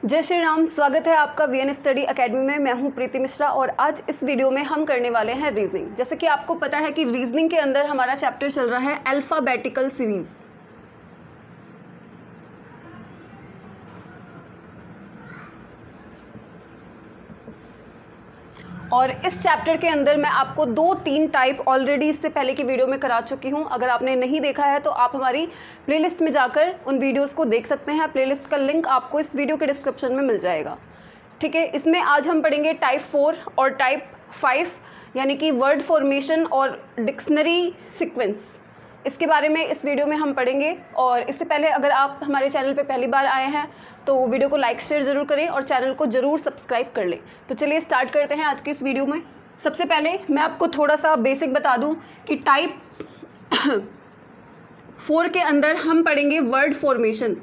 जय श्री राम। स्वागत है आपका वीएन स्टडी एकेडमी में। मैं हूं प्रीति मिश्रा और आज इस वीडियो में हम करने वाले हैं रीजनिंग। जैसे कि आपको पता है कि रीजनिंग के अंदर हमारा चैप्टर चल रहा है अल्फाबेटिकल सीरीज। और इस चैप्टर के अंदर मैं आपको 2-3 टाइप ऑलरेडी इससे पहले की वीडियो में करा चुकी हूं। अगर आपने नहीं देखा है तो आप हमारी प्लेलिस्ट में जाकर उन वीडियोस को देख सकते हैं। प्लेलिस्ट का लिंक आपको इस वीडियो के डिस्क्रिप्शन में मिल जाएगा। ठीक है, इसमें आज हम पढ़ेंगे टाइप 4 और टाइप 5 यानी कि वर्ड फॉर्मेशन और डिक्शनरी सीक्वेंस। इसके बारे में इस वीडियो में हम पढ़ेंगे। और इससे पहले अगर आप हमारे चैनल पे पहली बार आए हैं तो वीडियो को लाइक शेयर ज़रूर करें और चैनल को ज़रूर सब्सक्राइब कर लें। तो चलिए स्टार्ट करते हैं आज की इस वीडियो में। सबसे पहले मैं आपको थोड़ा सा बेसिक बता दूं कि टाइप 4 के अंदर हम पढ़ेंगे वर्ड फॉर्मेशन।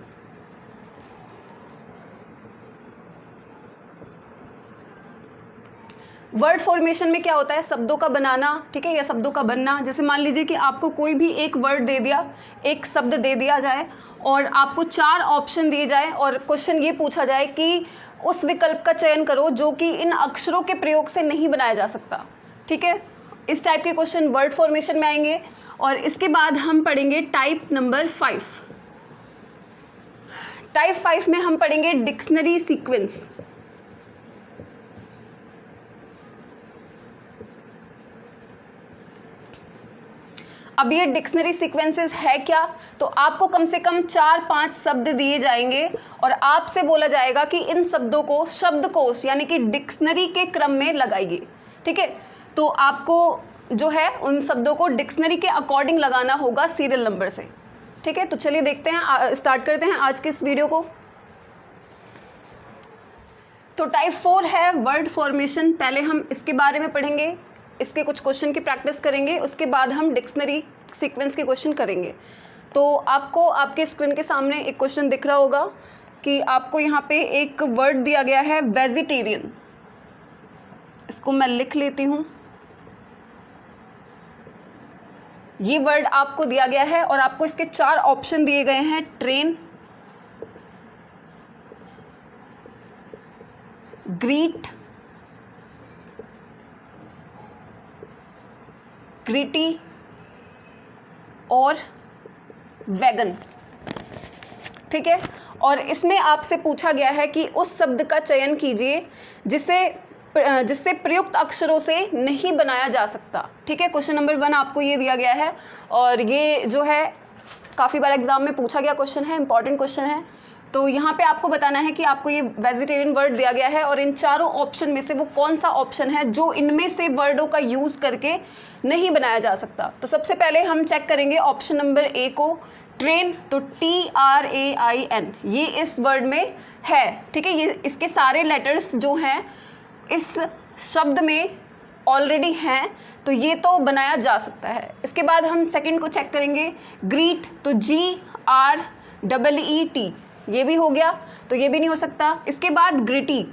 वर्ड फॉर्मेशन में क्या होता है? शब्दों का बनाना, ठीक है, या शब्दों का बनना। जैसे मान लीजिए कि आपको कोई भी एक वर्ड दे दिया, एक शब्द दे दिया जाए और आपको 4 ऑप्शन दिए जाए और क्वेश्चन ये पूछा जाए कि उस विकल्प का चयन करो जो कि इन अक्षरों के प्रयोग से नहीं बनाया जा सकता। ठीक है, इस टाइप के क्वेश्चन वर्ड फॉर्मेशन में आएंगे। और इसके बाद हम पढ़ेंगे टाइप नंबर 5। टाइप 5 में हम पढ़ेंगे डिक्शनरी सीक्वेंस। अब ये डिक्शनरी सीक्वेंसेस है क्या? तो आपको कम से कम 4-5 शब्द दिए जाएंगे और आपसे बोला जाएगा कि इन शब्दों को शब्दकोश यानी कि डिक्शनरी के क्रम में लगाइए। ठीक है, तो आपको जो है उन शब्दों को डिक्शनरी के अकॉर्डिंग लगाना होगा सीरियल नंबर से। ठीक है, तो चलिए देखते हैं, स्टार्ट करते हैं आज के इस वीडियो को। तो टाइप 4 है वर्ड फॉर्मेशन। पहले हम इसके बारे में पढ़ेंगे, इसके कुछ क्वेश्चन की प्रैक्टिस करेंगे, उसके बाद हम डिक्शनरी सीक्वेंस के क्वेश्चन करेंगे। तो आपको आपके स्क्रीन के सामने एक क्वेश्चन दिख रहा होगा कि आपको यहाँ पे एक वर्ड दिया गया है वेजिटेरियन। इसको मैं लिख लेती हूँ। ये वर्ड आपको दिया गया है और आपको इसके 4 ऑप्शन दिए गए हैं। ट्रेन, ग्रीट, ग्रीटी और वैगन। ठीक है, और इसमें आपसे पूछा गया है कि उस शब्द का चयन कीजिए जिससे प्रयुक्त अक्षरों से नहीं बनाया जा सकता। ठीक है, क्वेश्चन नंबर 1 आपको ये दिया गया है और ये जो है काफ़ी बार एग्जाम में पूछा गया क्वेश्चन है, इंपॉर्टेंट क्वेश्चन है। तो यहाँ पे आपको बताना है कि आपको ये वेजिटेरियन वर्ड दिया गया है और इन चारों ऑप्शन में से वो कौन सा ऑप्शन है जो इनमें से वर्डों का यूज़ करके नहीं बनाया जा सकता। तो सबसे पहले हम चेक करेंगे ऑप्शन नंबर ए को, ट्रेन। तो TRAIN ये इस वर्ड में है। ठीक है, ये इसके सारे लेटर्स जो हैं इस शब्द में ऑलरेडी हैं, तो ये तो बनाया जा सकता है। इसके बाद हम सेकंड को चेक करेंगे, ग्रीट। तो GREET ये भी हो गया, तो ये भी नहीं हो सकता। इसके बाद ग्रिटी।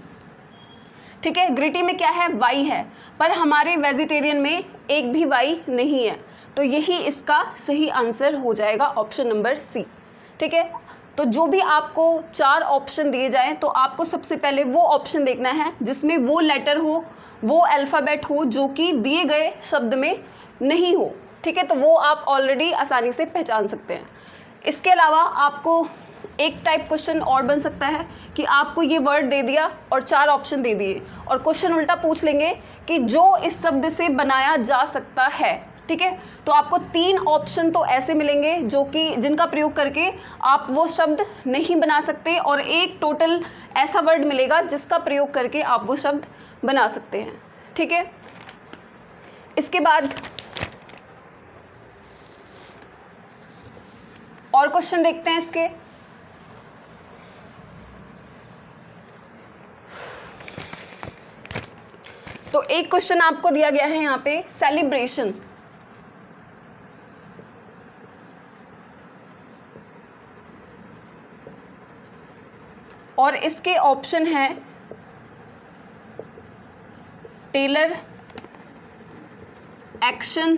ठीक है, ग्रिटी में क्या है? वाई है, पर हमारे वेजिटेरियन में एक भी वाई नहीं है, तो यही इसका सही आंसर हो जाएगा, ऑप्शन नंबर सी। ठीक है, तो जो भी आपको 4 ऑप्शन दिए जाएं तो आपको सबसे पहले वो ऑप्शन देखना है जिसमें वो लेटर हो, वो अल्फ़ाबेट हो जो कि दिए गए शब्द में नहीं हो। ठीक है, तो वो आप ऑलरेडी आसानी से पहचान सकते हैं। इसके अलावा आपको एक टाइप क्वेश्चन और बन सकता है कि आपको ये वर्ड दे दिया और 4 ऑप्शन दे दिए और क्वेश्चन उल्टा पूछ लेंगे कि जो इस शब्द से बनाया जा सकता है। ठीक है, तो आपको 3 ऑप्शन तो ऐसे मिलेंगे जो कि जिनका प्रयोग करके आप वो शब्द नहीं बना सकते और एक टोटल ऐसा वर्ड मिलेगा जिसका प्रयोग करके आप वो शब्द बना सकते हैं। ठीक है, इसके बाद और क्वेश्चन देखते हैं इसके। तो एक क्वेश्चन आपको दिया गया है यहाँ पे, सेलिब्रेशन। और इसके ऑप्शन हैं टेलर, एक्शन,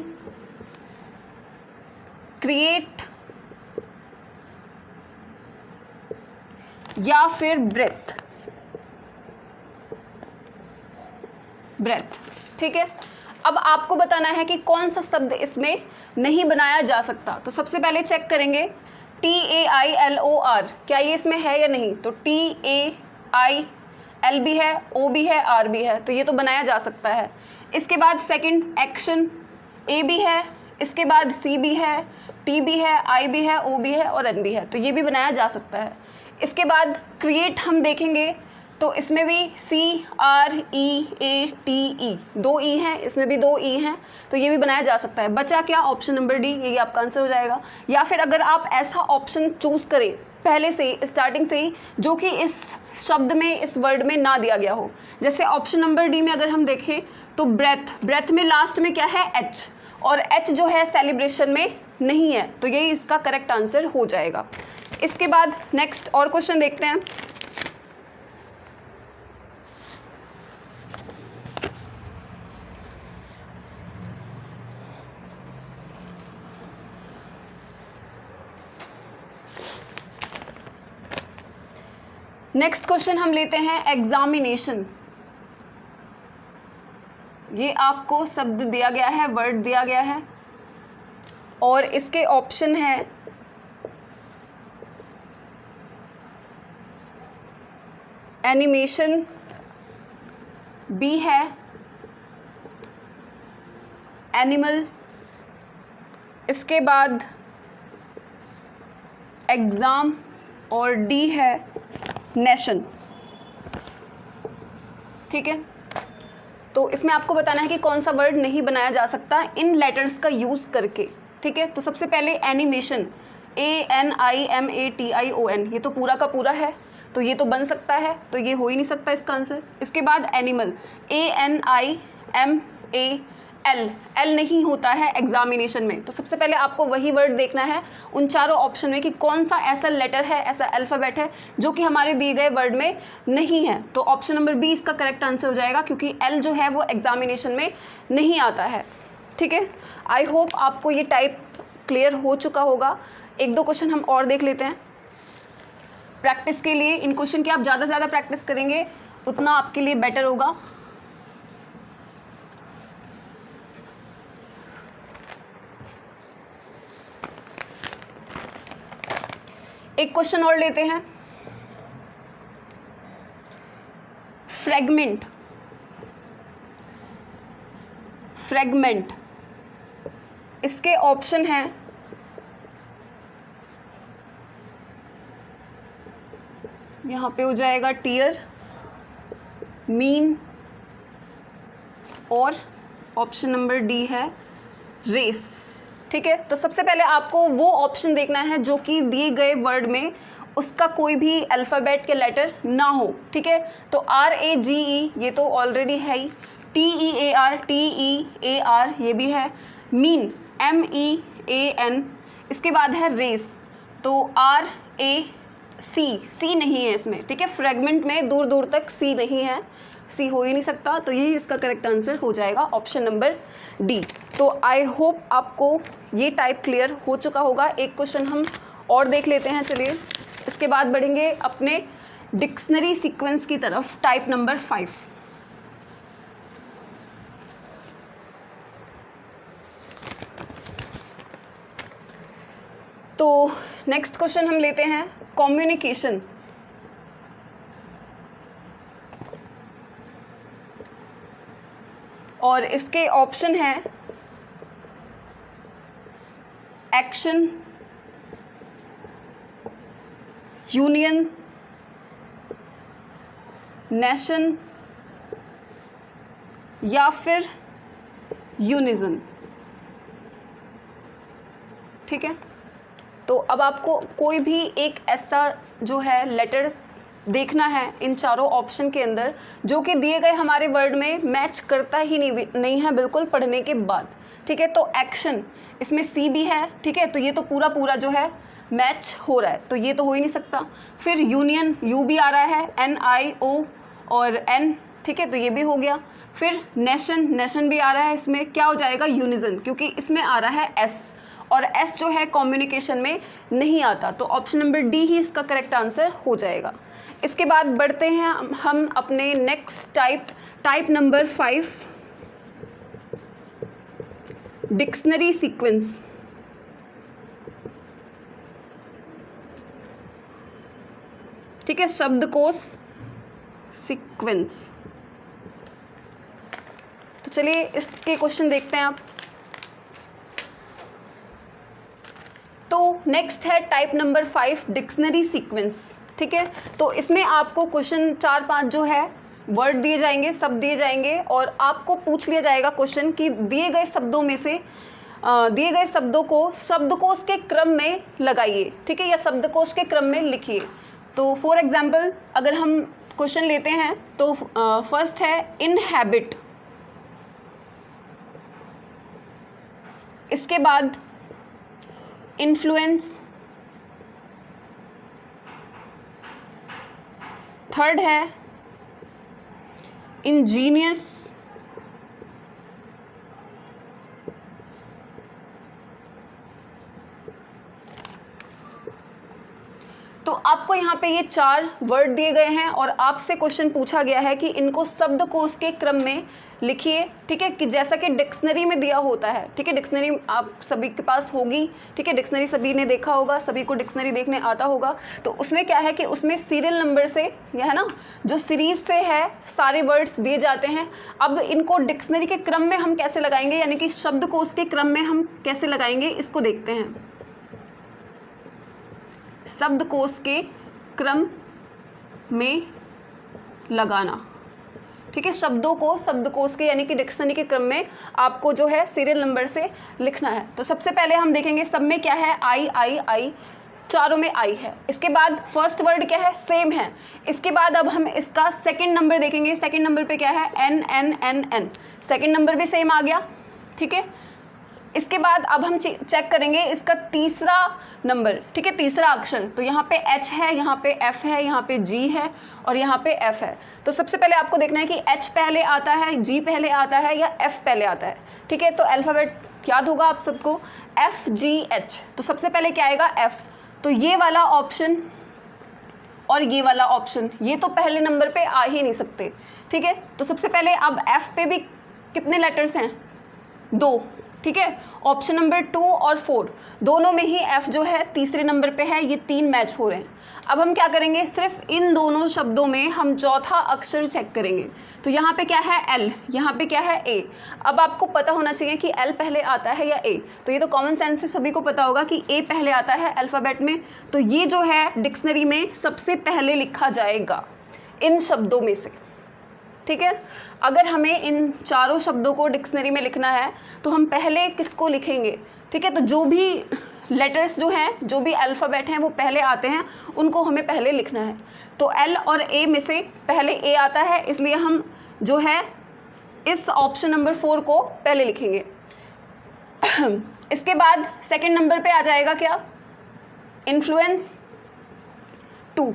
क्रिएट या फिर ब्रेथ। ब्रेथ। ठीक है, अब आपको बताना है कि कौन सा शब्द इसमें नहीं बनाया जा सकता। तो सबसे पहले चेक करेंगे TAILOR, क्या ये इसमें है या नहीं। तो TAIL भी है, O भी है, R भी है, तो ये तो बनाया जा सकता है। इसके बाद सेकंड एक्शन, A भी है, इसके बाद C भी है, T भी है, I भी है, O भी है और N भी है, तो ये भी बनाया जा सकता है। इसके बाद क्रिएट हम देखेंगे तो इसमें भी CREATE, 2 E हैं, इसमें भी 2 E हैं, तो ये भी बनाया जा सकता है। बचा क्या, ऑप्शन नंबर डी, यही आपका आंसर हो जाएगा। या फिर अगर आप ऐसा ऑप्शन चूज़ करें पहले से ही, स्टार्टिंग से ही, जो कि इस शब्द में, इस वर्ड में ना दिया गया हो, जैसे ऑप्शन नंबर डी में अगर हम देखें तो ब्रेथ, ब्रेथ में लास्ट में क्या है, H, और H जो है सेलिब्रेशन में नहीं है, तो यही इसका करेक्ट आंसर हो जाएगा। इसके बाद नेक्स्ट और क्वेश्चन देखते हैं। नेक्स्ट क्वेश्चन हम लेते हैं एग्जामिनेशन। ये आपको शब्द दिया गया है, वर्ड दिया गया है, और इसके ऑप्शन है एनिमेशन, बी है एनिमल, इसके बाद एग्ज़ाम, और डी है नेशन। ठीक है, तो इसमें आपको बताना है कि कौन सा वर्ड नहीं बनाया जा सकता इन लेटर्स का यूज़ करके। ठीक है, तो सबसे पहले एनिमेशन, ANIMATION, ये तो पूरा का पूरा है, तो ये तो बन सकता है, तो ये हो ही नहीं सकता इसका आंसर। इसके बाद एनिमल, ANIMAL, एल नहीं होता है एग्जामिनेशन में, तो सबसे पहले आपको वही वर्ड देखना है उन चारों ऑप्शन में कि कौन सा ऐसा लेटर है, ऐसा अल्फ़ाबेट है जो कि हमारे दिए गए वर्ड में नहीं है। तो ऑप्शन नंबर बी इसका करेक्ट आंसर हो जाएगा, क्योंकि एल जो है वो एग्जामिनेशन में नहीं आता है। ठीक है, आई होप आपको ये टाइप क्लियर हो चुका होगा। 1-2 क्वेश्चन हम और देख लेते हैं प्रैक्टिस के लिए। इन क्वेश्चन की आप ज़्यादा से ज़्यादा प्रैक्टिस करेंगे उतना आपके लिए बेटर होगा। एक क्वेश्चन और लेते हैं, फ्रेगमेंट, फ्रेगमेंट, इसके ऑप्शन हैं यहाँ पे हो जाएगा टीयर, मीन, और ऑप्शन नंबर डी है रेस। ठीक है, तो सबसे पहले आपको वो ऑप्शन देखना है जो कि दिए गए वर्ड में उसका कोई भी अल्फ़ाबेट के लेटर ना हो। ठीक है, तो RAGE ये तो ऑलरेडी है ही, TEAR ये भी है, मीन MEAN, इसके बाद है रेस, तो RAC नहीं है इसमें। ठीक है, फ्रेगमेंट में दूर दूर तक C नहीं है, C हो ही नहीं सकता, तो यही इसका करेक्ट आंसर हो जाएगा, ऑप्शन नंबर डी। तो आई होप आपको ये टाइप क्लियर हो चुका होगा। एक क्वेश्चन हम और देख लेते हैं, चलिए, इसके बाद बढ़ेंगे अपने डिक्शनरी सीक्वेंस की तरफ, टाइप नंबर 5। तो नेक्स्ट क्वेश्चन हम लेते हैं कम्युनिकेशन। और इसके ऑप्शन हैं एक्शन, यूनियन, नेशन या फिर यूनिज्म। ठीक है, तो अब आपको कोई भी एक ऐसा जो है लेटर देखना है इन चारों ऑप्शन के अंदर जो कि दिए गए हमारे वर्ड में मैच करता ही नहीं है बिल्कुल पढ़ने के बाद। ठीक है, तो एक्शन, इसमें सी भी है। ठीक है, तो ये तो पूरा पूरा जो है मैच हो रहा है, तो ये तो हो ही नहीं सकता। फिर यूनियन, यू भी आ रहा है, NIO और N। ठीक है, तो ये भी हो गया। फिर नेशन, नेशन भी आ रहा है, इसमें क्या हो जाएगा, यूनिज्म, क्योंकि इसमें आ रहा है S, और S जो है कम्युनिकेशन में नहीं आता, तो ऑप्शन नंबर डी ही इसका करेक्ट आंसर हो जाएगा। इसके बाद बढ़ते हैं हम अपने next type number 5 dictionary sequence. ठीक है, शब्दकोश सीक्वेंस। तो चलिए इसके क्वेश्चन देखते हैं आप। तो नेक्स्ट है टाइप नंबर 5 डिक्शनरी सीक्वेंस। ठीक है, तो इसमें आपको क्वेश्चन 4-5 जो है वर्ड दिए जाएंगे, शब्द दिए जाएंगे और आपको पूछ लिया जाएगा क्वेश्चन कि दिए गए शब्दों में से दिए गए शब्दों को शब्दकोश के क्रम में लगाइए। ठीक है, या शब्दकोश के क्रम में लिखिए। तो फॉर एग्जाम्पल अगर हम क्वेश्चन लेते हैं तो फर्स्ट है इनहैबिट, इसके बाद इन्फ्लुएंस, थर्ड है इंजीनियस, तो आपको यहाँ पे ये 4 वर्ड दिए गए हैं और आपसे क्वेश्चन पूछा गया है कि इनको शब्दकोश के क्रम में लिखिए। ठीक है, कि जैसा कि डिक्शनरी में दिया होता है। ठीक है, डिक्शनरी आप सभी के पास होगी। ठीक है, डिक्शनरी सभी ने देखा होगा, सभी को डिक्शनरी देखने आता होगा। तो उसमें क्या है कि उसमें सीरियल नंबर से, यह है ना, जो सीरीज से है सारे वर्ड्स दिए जाते हैं। अब इनको डिक्शनरी के क्रम में हम कैसे लगाएंगे, यानी कि शब्दकोश के क्रम में हम कैसे लगाएंगे, इसको देखते हैं। शब्दकोश के क्रम में लगाना। ठीक है, शब्दों को शब्दकोश के यानी कि डिक्शनरी के क्रम में आपको जो है सीरियल नंबर से लिखना है। तो सबसे पहले हम देखेंगे सब में क्या है, आई आई आई, चारों में आई है। इसके बाद फर्स्ट वर्ड क्या है, सेम है। इसके बाद अब हम इसका सेकंड नंबर देखेंगे। सेकंड नंबर पे क्या है, N N N N, second number भी सेम आ गया। ठीक है, इसके बाद अब हम चेक करेंगे इसका तीसरा नंबर। ठीक है, तीसरा अक्षर। तो यहाँ पे H है, यहाँ पे F है, यहाँ पे G है और यहाँ पे F है। तो सबसे पहले आपको देखना है कि H पहले आता है, G पहले आता है या F पहले आता है। ठीक है, तो अल्फ़ाबेट याद होगा आप सबको, F G H। तो सबसे पहले क्या आएगा, F। तो ये वाला ऑप्शन और ये वाला ऑप्शन, ये तो पहले नंबर पे आ ही नहीं सकते। ठीक है, तो सबसे पहले अब F पे भी कितने लेटर्स हैं, 2। ठीक है, ऑप्शन नंबर 2 और 4 दोनों में ही F जो है तीसरे नंबर पे है, ये 3 मैच हो रहे हैं। अब हम क्या करेंगे, सिर्फ इन दोनों शब्दों में हम चौथा अक्षर चेक करेंगे। तो यहाँ पे क्या है, L, यहाँ पे क्या है, A। अब आपको पता होना चाहिए कि L पहले आता है या A। तो ये तो कॉमन सेंस से सभी को पता होगा कि A पहले आता है अल्फ़ाबेट में। तो ये जो है डिक्शनरी में सबसे पहले लिखा जाएगा इन शब्दों में से। ठीक है, अगर हमें इन चारों शब्दों को डिक्शनरी में लिखना है तो हम पहले किसको लिखेंगे। ठीक है, तो जो भी लेटर्स जो हैं, जो भी अल्फ़ाबेट हैं वो पहले आते हैं, उनको हमें पहले लिखना है। तो L और A में से पहले A आता है, इसलिए हम जो है इस ऑप्शन नंबर 4 को पहले लिखेंगे। इसके बाद सेकंड नंबर पे आ जाएगा क्या, इन्फ्लुएंस 2।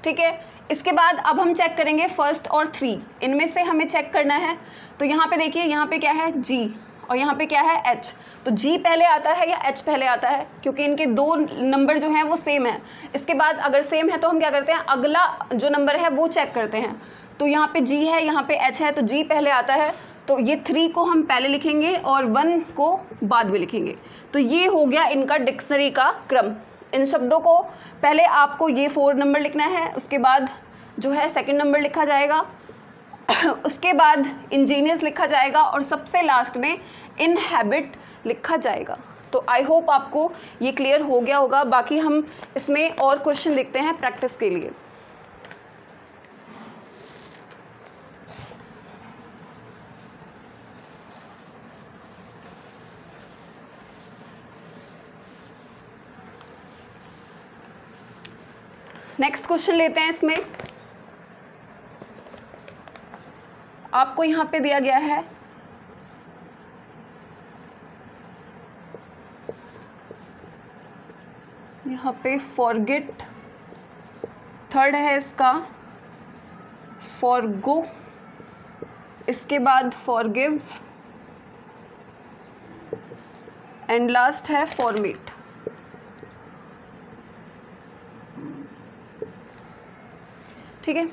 ठीक है, इसके बाद अब हम चेक करेंगे फर्स्ट और 3, इनमें से हमें चेक करना है। तो यहाँ पे देखिए, यहाँ पे क्या है, G और यहाँ पे क्या है, H। तो G पहले आता है या H पहले आता है, क्योंकि इनके 2 नंबर जो हैं वो सेम है। इसके बाद अगर सेम है तो हम क्या करते हैं, अगला जो नंबर है वो चेक करते हैं। तो यहाँ पे G है, यहाँ पे H है, तो G पहले आता है, तो ये 3 को हम पहले लिखेंगे और 1 को बाद में लिखेंगे। तो ये हो गया इनका डिक्शनरी का क्रम। इन शब्दों को पहले आपको ये 4 नंबर लिखना है, उसके बाद जो है सेकंड नंबर लिखा जाएगा, उसके बाद इंजीनियस लिखा जाएगा और सबसे लास्ट में इनहैबिट लिखा जाएगा। तो आई होप आपको ये क्लियर हो गया होगा। बाकी हम इसमें और क्वेश्चन देखते हैं प्रैक्टिस के लिए। नेक्स्ट क्वेश्चन लेते हैं। इसमें आपको यहाँ पे दिया गया है यहाँ पे फॉरगेट, थर्ड है इसका फॉरगो, इसके बाद फॉरगिव एंड लास्ट है फॉर्मेट। ठीक है,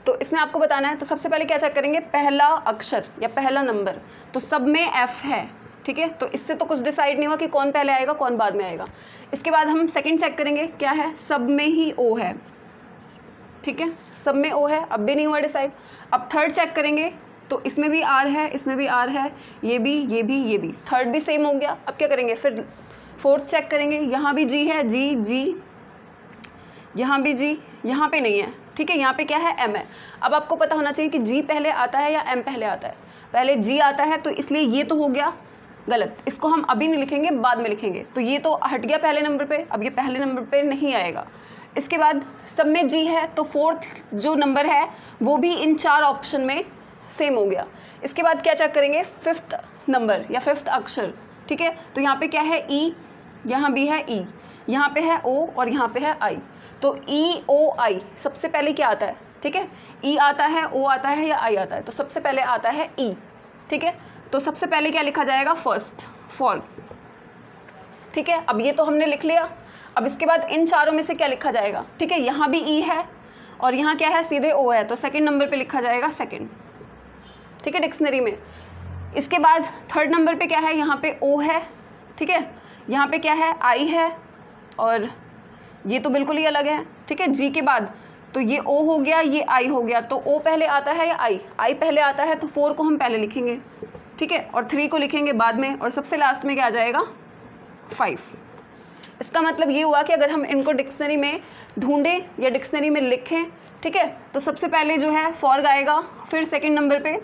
तो इसमें आपको बताना है, तो सबसे पहले क्या चेक करेंगे, पहला अक्षर या पहला नंबर, तो सब में F है, ठीक है। तो इससे तो कुछ डिसाइड नहीं हुआ कि कौन पहले आएगा कौन बाद में आएगा। इसके बाद हम सेकंड चेक करेंगे, क्या है, सब में ही O है, ठीक है, सब में O है, अब भी नहीं हुआ डिसाइड। अब थर्ड चेक करेंगे, तो इसमें भी R है, इसमें भी R है, ये भी, ये भी, ये भी, थर्ड भी सेम हो गया। अब क्या करेंगे, फिर फोर्थ चेक करेंगे, यहाँ भी G है, G, यहाँ भी G, यहाँ पे नहीं है, ठीक है, यहाँ पे क्या है, M है। अब आपको पता होना चाहिए कि G पहले आता है या M पहले आता है। पहले G आता है, तो इसलिए ये तो हो गया गलत, इसको हम अभी नहीं लिखेंगे, बाद में लिखेंगे। तो ये तो हट गया पहले नंबर पे, अब ये पहले नंबर पे नहीं आएगा। इसके बाद सब में G है, तो फोर्थ जो नंबर है वो भी इन 4 ऑप्शन में सेम हो गया। इसके बाद क्या चेक करेंगे, फिफ्थ नंबर या फिफ्थ अक्षर, ठीक है। तो यहाँ पे क्या है, E, यहाँ भी है E, यहाँ पे है O और यहाँ पे है I। तो EOI सबसे पहले क्या आता है, ठीक है, E आता है, O आता है या I आता है, तो सबसे पहले आता है E, ठीक है। तो सबसे पहले क्या लिखा जाएगा, फर्स्ट, फॉर, ठीक है। अब ये तो हमने लिख लिया। अब इसके बाद इन चारों में से क्या लिखा जाएगा, ठीक है, यहाँ भी E है और यहाँ क्या है, सीधे O है, तो सेकंड नंबर पे लिखा जाएगा सेकंड, ठीक है, डिक्शनरी में। इसके बाद थर्ड नंबर पे क्या है, यहाँ पे O है, ठीक है, यहाँ पे क्या है, I है और ये तो बिल्कुल ही अलग है, ठीक है। G के बाद तो ये O हो गया, ये I हो गया, तो O पहले आता है या I पहले आता है, तो 4 को हम पहले लिखेंगे, ठीक है, और 3 को लिखेंगे बाद में, और सबसे लास्ट में क्या आ जाएगा, 5। इसका मतलब ये हुआ कि अगर हम इनको डिक्शनरी में ढूंढें या डिक्शनरी में लिखें, ठीक है, तो सबसे पहले जो है फॉर आएगा, फिर सेकंड नंबर पे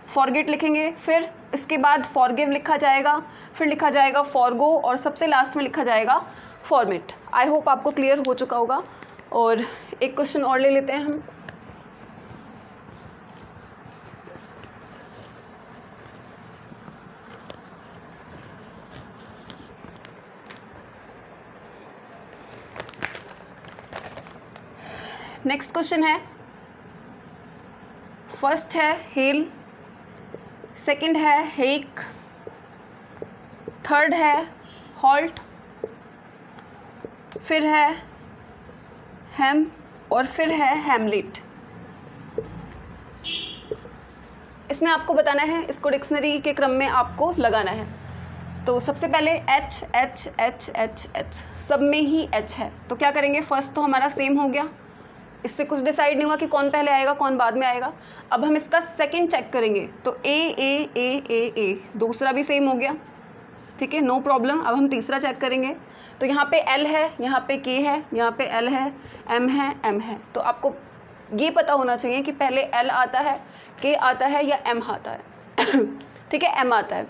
फॉरगेट लिखेंगे, फिर इसके बाद फॉरगिव लिखा जाएगा, फिर लिखा जाएगा फॉरगो और सबसे लास्ट में लिखा जाएगा फॉर्मेट। आई होप आपको क्लियर हो चुका होगा। और एक क्वेश्चन और ले लेते हैं हम। नेक्स्ट क्वेश्चन है, फर्स्ट है हेल, सेकंड है हेक, थर्ड है हॉल्ट, फिर है हैम और फिर है हैमलेट। इसमें आपको बताना है, इसको डिक्शनरी के क्रम में आपको लगाना है। तो सबसे पहले H H H H H, सब में ही H है, तो क्या करेंगे, फर्स्ट तो हमारा सेम हो गया, इससे कुछ डिसाइड नहीं हुआ कि कौन पहले आएगा कौन बाद में आएगा। अब हम इसका सेकंड चेक करेंगे, तो A दूसरा भी सेम हो गया, ठीक है, नो प्रॉब्लम। अब हम तीसरा चेक करेंगे, तो यहाँ पे L है, यहाँ पे K है, यहाँ पे L है, M है, M है। तो आपको ये पता होना चाहिए कि पहले L आता है, K आता है या M आता है ठीक है, M आता है।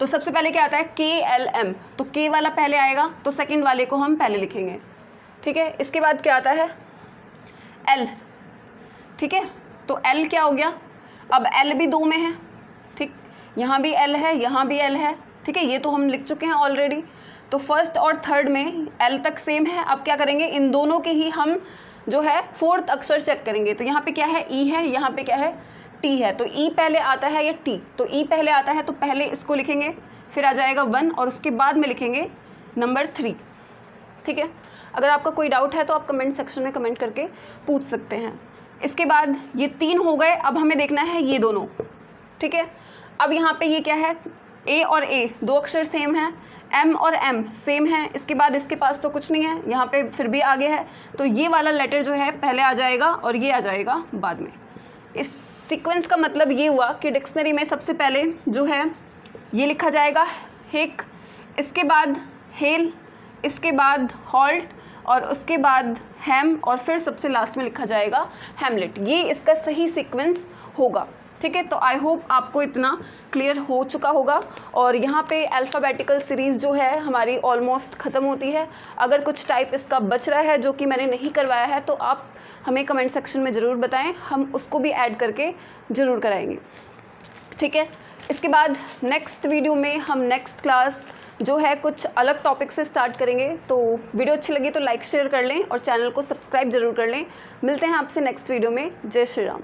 तो सबसे पहले क्या आता है, KLM, तो K वाला पहले आएगा, तो सेकंड वाले को हम पहले लिखेंगे, ठीक है। इसके बाद क्या आता है, L, ठीक है, तो L क्या हो गया, अब L भी 2 में है, ठीक, यहाँ भी L है, यहाँ भी L है, ठीक है, ये तो हम लिख चुके हैं ऑलरेडी। तो फर्स्ट और थर्ड में L तक सेम है। अब क्या करेंगे, इन दोनों के ही हम जो है फोर्थ अक्षर चेक करेंगे। तो यहाँ पे क्या है, E है, यहाँ पे क्या है, T है। तो E पहले आता है या T, तो E पहले आता है, तो पहले इसको लिखेंगे, फिर आ जाएगा 1 और उसके बाद में लिखेंगे नंबर 3, ठीक है। अगर आपका कोई डाउट है तो आप कमेंट सेक्शन में कमेंट करके पूछ सकते हैं। इसके बाद ये 3 हो गए, अब हमें देखना है ये दोनों, ठीक है। अब यहाँ पे ये क्या है, A और A 2 अक्षर सेम है, M और M सेम है। इसके बाद इसके पास तो कुछ नहीं है, यहाँ पे फिर भी आगे है, तो ये वाला लेटर जो है पहले आ जाएगा और ये आ जाएगा बाद में। इस सीक्वेंस का मतलब ये हुआ कि डिक्शनरी में सबसे पहले जो है ये लिखा जाएगा हिक, इसके बाद हेल, इसके बाद हॉल्ट और उसके बाद हैम और फिर सबसे लास्ट में लिखा जाएगा हैमलेट। ये इसका सही सीक्वेंस होगा, ठीक है। तो आई होप आपको इतना क्लियर हो चुका होगा। और यहाँ पे अल्फ़ाबेटिकल सीरीज़ जो है हमारी ऑलमोस्ट ख़त्म होती है। अगर कुछ टाइप इसका बच रहा है जो कि मैंने नहीं करवाया है तो आप हमें कमेंट सेक्शन में ज़रूर बताएं, हम उसको भी ऐड करके ज़रूर कराएंगे, ठीक है। इसके बाद नेक्स्ट वीडियो में हम नेक्स्ट क्लास जो है कुछ अलग टॉपिक से स्टार्ट करेंगे। तो वीडियो अच्छी लगी तो लाइक शेयर कर लें और चैनल को सब्सक्राइब ज़रूर कर लें। मिलते हैं आपसे नेक्स्ट वीडियो में। जय श्री राम।